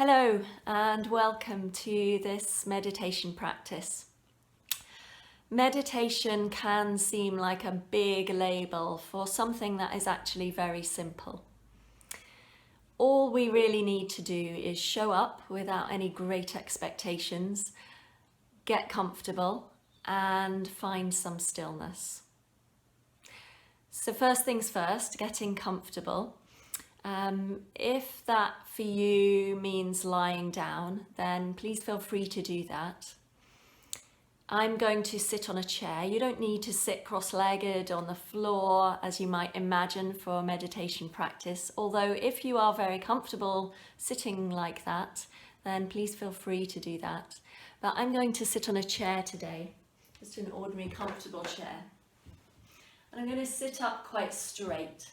Hello and welcome to this meditation practice. Meditation can seem like a big label for something that is actually very simple. All we really need to do is show up without any great expectations, get comfortable and find some stillness. So first things first, getting comfortable. If that for you means lying down, then please feel free to do that. I'm going to sit on a chair. You don't need to sit cross-legged on the floor as you might imagine for a meditation practice. Although if you are very comfortable sitting like that, then please feel free to do that. But I'm going to sit on a chair today, just an ordinary comfortable chair. And I'm going to sit up quite straight.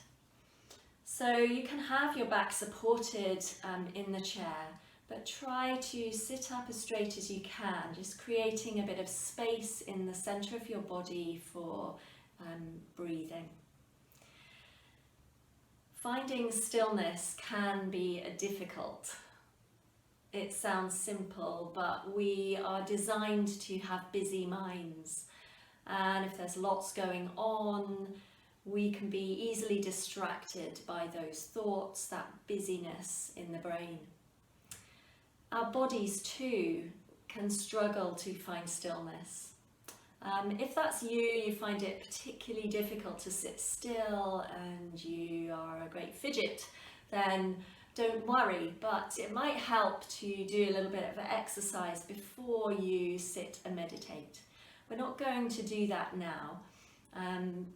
So you can have your back supported in the chair, but try to sit up as straight as you can, just creating a bit of space in the center of your body for breathing. Finding stillness can be difficult. It sounds simple, but we are designed to have busy minds. And if there's lots going on, we can be easily distracted by those thoughts, that busyness in the brain. Our bodies too can struggle to find stillness. If that's you, you find it particularly difficult to sit still and you are a great fidget, then don't worry, but it might help to do a little bit of exercise before you sit and meditate. We're not going to do that now.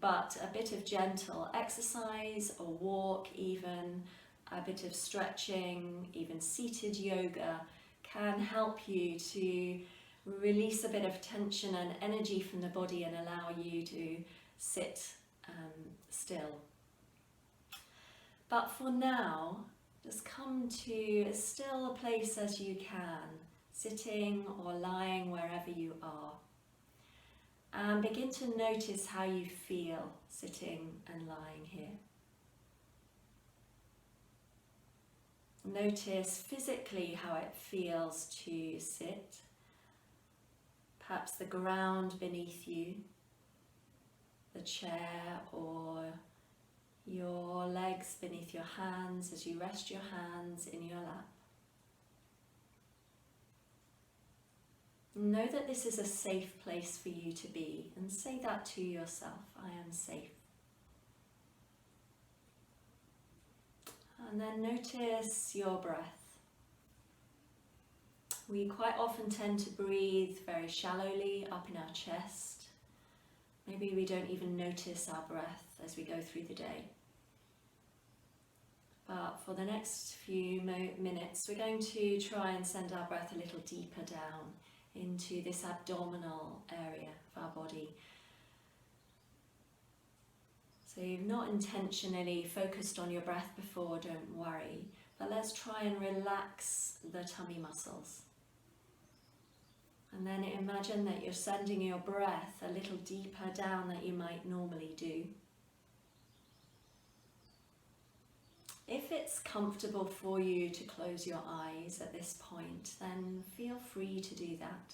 But a bit of gentle exercise, a walk even, a bit of stretching, even seated yoga can help you to release a bit of tension and energy from the body and allow you to sit still. But for now, just come to as still a place as you can, sitting or lying wherever you are. And begin to notice how you feel sitting and lying here. Notice physically how it feels to sit. Perhaps the ground beneath you, the chair, or your legs beneath your hands as you rest your hands in your lap. Know that this is a safe place for you to be, and say that to yourself, I am safe. And then notice your breath. We quite often tend to breathe very shallowly up in our chest. Maybe we don't even notice our breath as we go through the day. But for the next few minutes, we're going to try and send our breath a little deeper down into this abdominal area of our body. So you've not intentionally focused on your breath before, don't worry, but let's try and relax the tummy muscles. And then imagine that you're sending your breath a little deeper down than you might normally do. If it's comfortable for you to close your eyes at this point, then feel free to do that.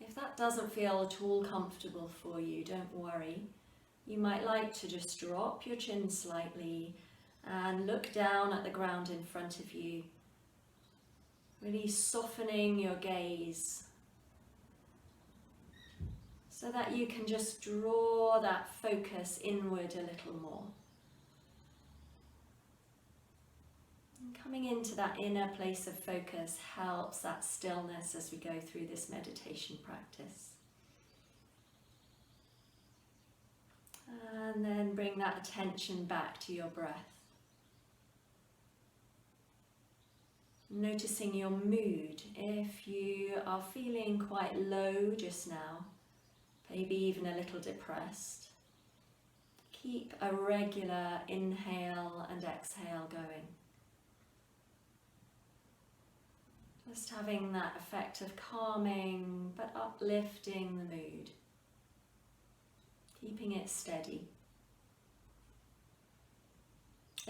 If that doesn't feel at all comfortable for you, don't worry. You might like to just drop your chin slightly and look down at the ground in front of you, really softening your gaze so that you can just draw that focus inward a little more. Coming into that inner place of focus helps that stillness as we go through this meditation practice. And then bring that attention back to your breath. Noticing your mood. If you are feeling quite low just now, maybe even a little depressed, keep a regular inhale and exhale going. Just having that effect of calming but uplifting the mood. Keeping it steady.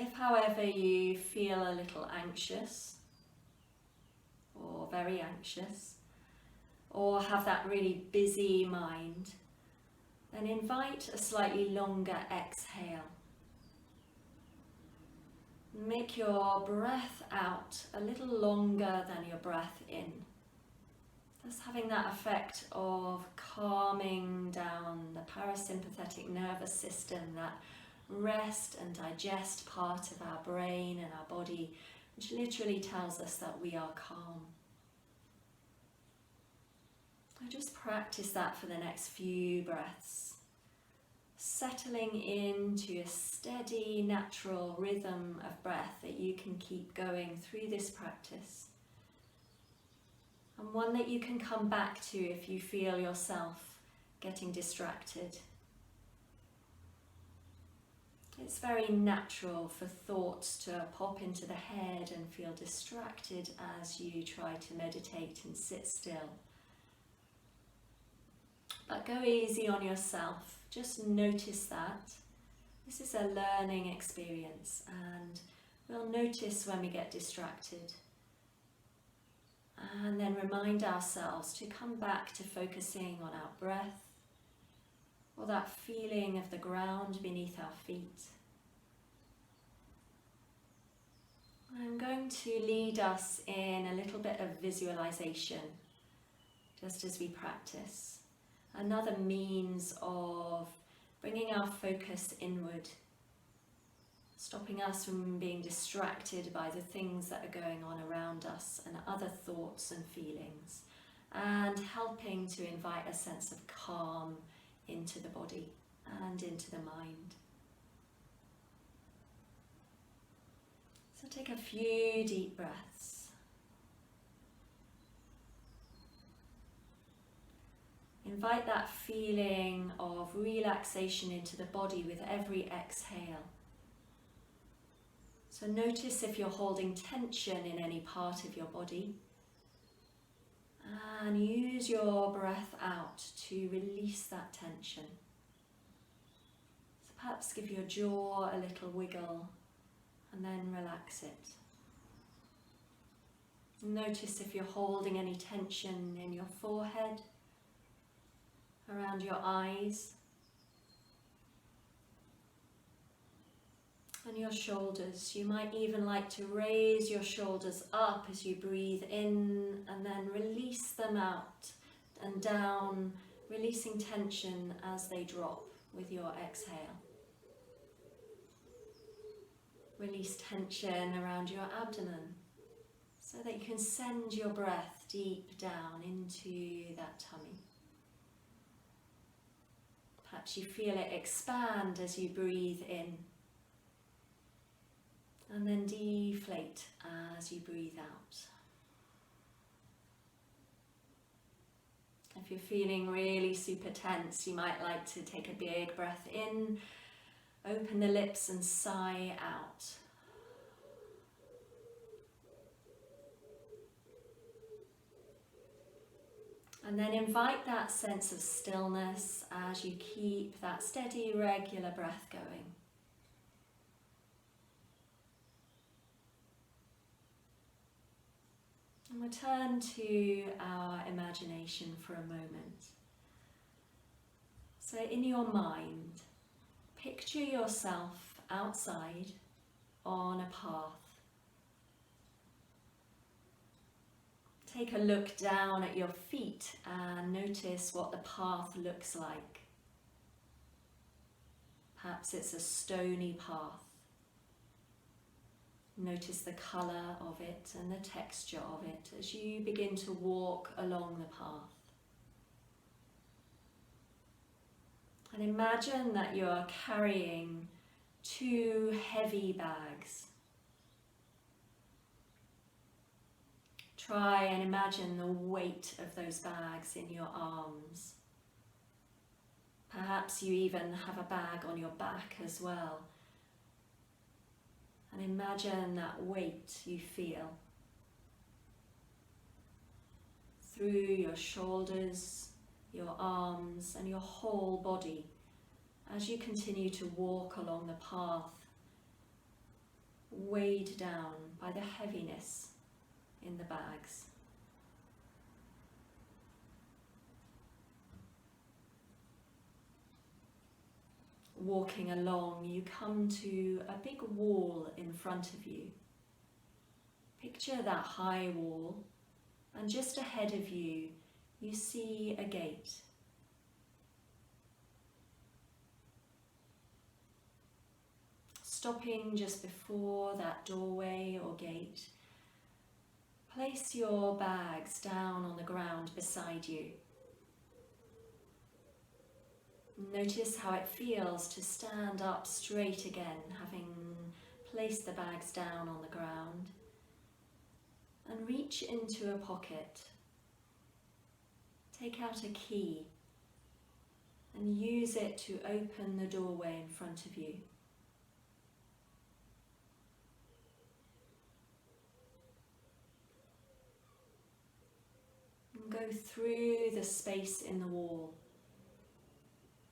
If, however, you feel a little anxious or very anxious, or have that really busy mind, then invite a slightly longer exhale. Make your breath out a little longer than your breath in. Thus having that effect of calming down the parasympathetic nervous system, that rest and digest part of our brain and our body, which literally tells us that we are calm. So just practice that for the next few breaths, settling into a steady, natural rhythm of breath that you can keep going through this practice, and one that you can come back to if you feel yourself getting distracted. It's very natural for thoughts to pop into the head and feel distracted as you try to meditate and sit still. But go easy on yourself, just notice that. This is a learning experience, and we'll notice when we get distracted. And then remind ourselves to come back to focusing on our breath, or that feeling of the ground beneath our feet. I'm going to lead us in a little bit of visualization, just as we practice. Another means of bringing our focus inward, stopping us from being distracted by the things that are going on around us and other thoughts and feelings, and helping to invite a sense of calm into the body and into the mind. So take a few deep breaths. Invite that feeling of relaxation into the body with every exhale. So notice if you're holding tension in any part of your body, and use your breath out to release that tension. So perhaps give your jaw a little wiggle and then relax it. Notice if you're holding any tension in your forehead, around your eyes, and your shoulders. You might even like to raise your shoulders up as you breathe in and then release them out and down, releasing tension as they drop with your exhale. Release tension around your abdomen so that you can send your breath deep down into that tummy. Perhaps you feel it expand as you breathe in, and then deflate as you breathe out. If you're feeling really super tense, you might like to take a big breath in, open the lips and sigh out. And then invite that sense of stillness as you keep that steady, regular breath going. And we'll turn to our imagination for a moment. So in your mind, picture yourself outside on a path. Take a look down at your feet and notice what the path looks like. Perhaps it's a stony path. Notice the colour of it and the texture of it as you begin to walk along the path. And imagine that you are carrying 2 heavy bags. Try and imagine the weight of those bags in your arms. Perhaps you even have a bag on your back as well. And imagine that weight you feel through your shoulders, your arms, and your whole body as you continue to walk along the path weighed down by the heaviness in the bags. Walking along, you come to a big wall in front of you. Picture that high wall, and just ahead of you, you see a gate. Stopping just before that doorway or gate, place your bags down on the ground beside you. Notice how it feels to stand up straight again, having placed the bags down on the ground, and reach into a pocket. Take out a key and use it to open the doorway in front of you. And go through the space in the wall,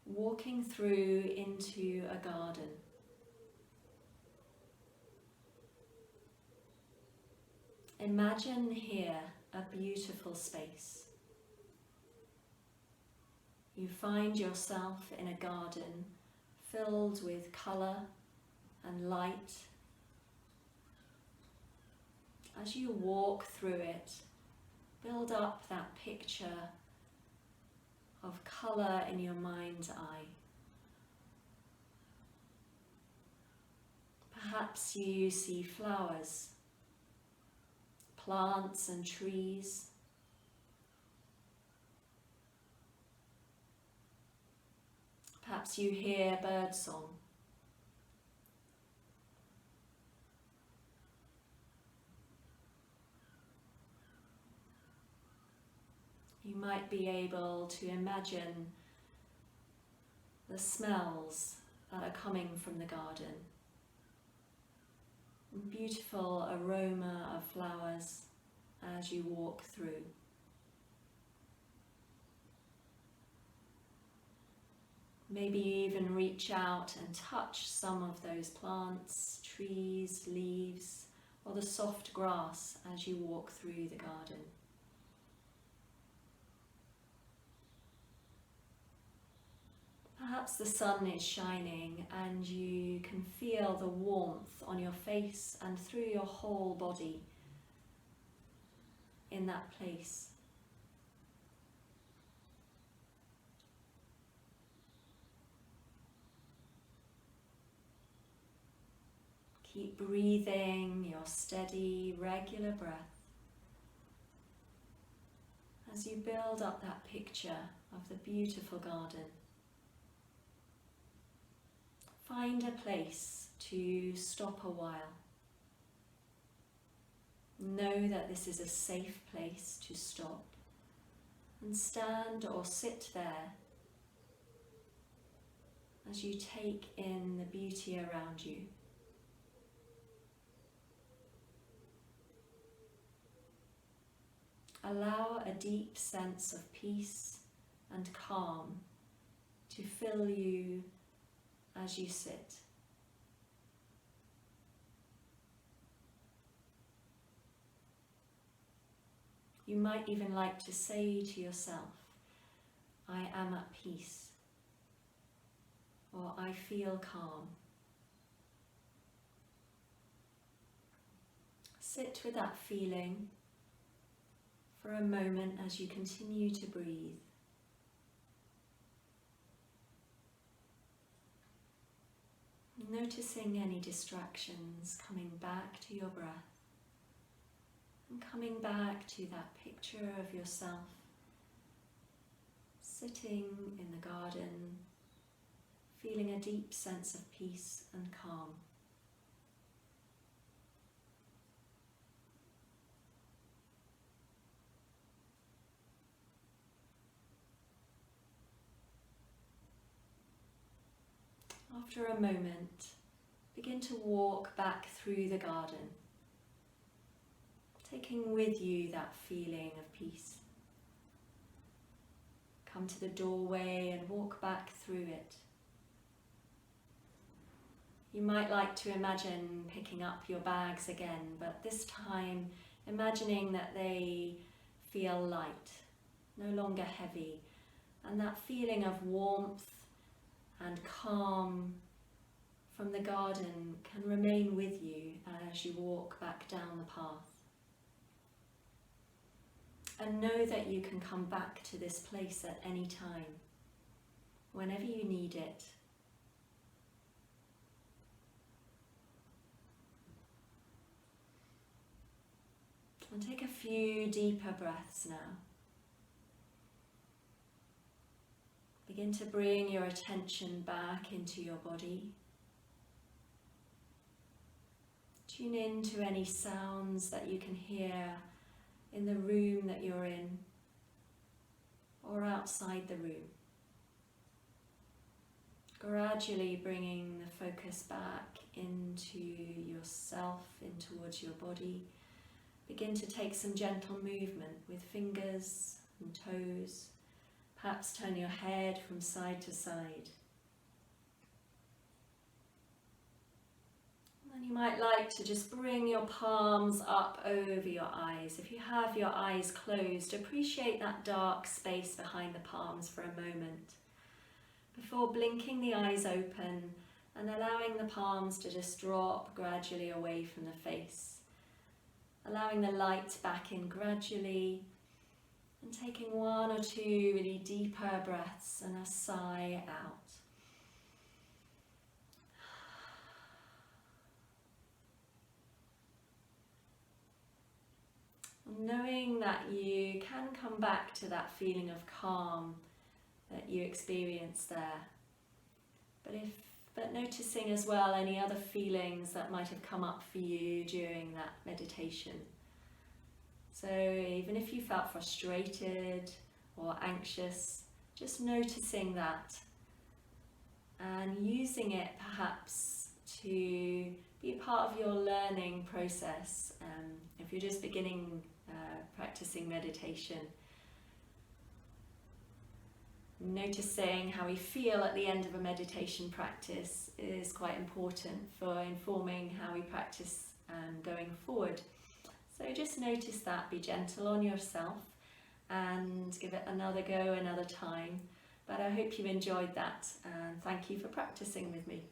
walking through into a garden. Imagine here a beautiful space. You find yourself in a garden filled with colour and light. As you walk through it, build up that picture of colour in your mind's eye. Perhaps you see flowers, plants and trees. Perhaps you hear birdsong. You might be able to imagine the smells that are coming from the garden. Beautiful aroma of flowers as you walk through. Maybe even reach out and touch some of those plants, trees, leaves, or the soft grass as you walk through the garden. Perhaps the sun is shining and you can feel the warmth on your face and through your whole body in that place. Keep breathing your steady, regular breath as you build up that picture of the beautiful garden. Find a place to stop a while. Know that this is a safe place to stop and stand or sit there as you take in the beauty around you. Allow a deep sense of peace and calm to fill you as you sit. You might even like to say to yourself, I am at peace, or I feel calm. Sit with that feeling for a moment as you continue to breathe. Noticing any distractions, coming back to your breath and coming back to that picture of yourself sitting in the garden, feeling a deep sense of peace and calm. After a moment, begin to walk back through the garden, taking with you that feeling of peace. Come to the doorway and walk back through it. You might like to imagine picking up your bags again, but this time imagining that they feel light, no longer heavy, and that feeling of warmth and calm from the garden can remain with you as you walk back down the path. And know that you can come back to this place at any time, whenever you need it. And take a few deeper breaths now. Begin to bring your attention back into your body. Tune in to any sounds that you can hear in the room that you're in or outside the room. Gradually bringing the focus back into yourself, in towards your body. Begin to take some gentle movement with fingers and toes. Perhaps turn your head from side to side. And you might like to just bring your palms up over your eyes. If you have your eyes closed, appreciate that dark space behind the palms for a moment before blinking the eyes open and allowing the palms to just drop gradually away from the face. Allowing the light back in gradually and taking one or two really deeper breaths and a sigh out. Knowing that you can come back to that feeling of calm that you experienced there, but noticing as well any other feelings that might have come up for you during that meditation. So even if you felt frustrated or anxious, just noticing that and using it perhaps to be a part of your learning process. If you're just beginning practicing meditation, noticing how we feel at the end of a meditation practice is quite important for informing how we practice going forward. So just notice that, be gentle on yourself and give it another go another time. But I hope you enjoyed that and thank you for practicing with me.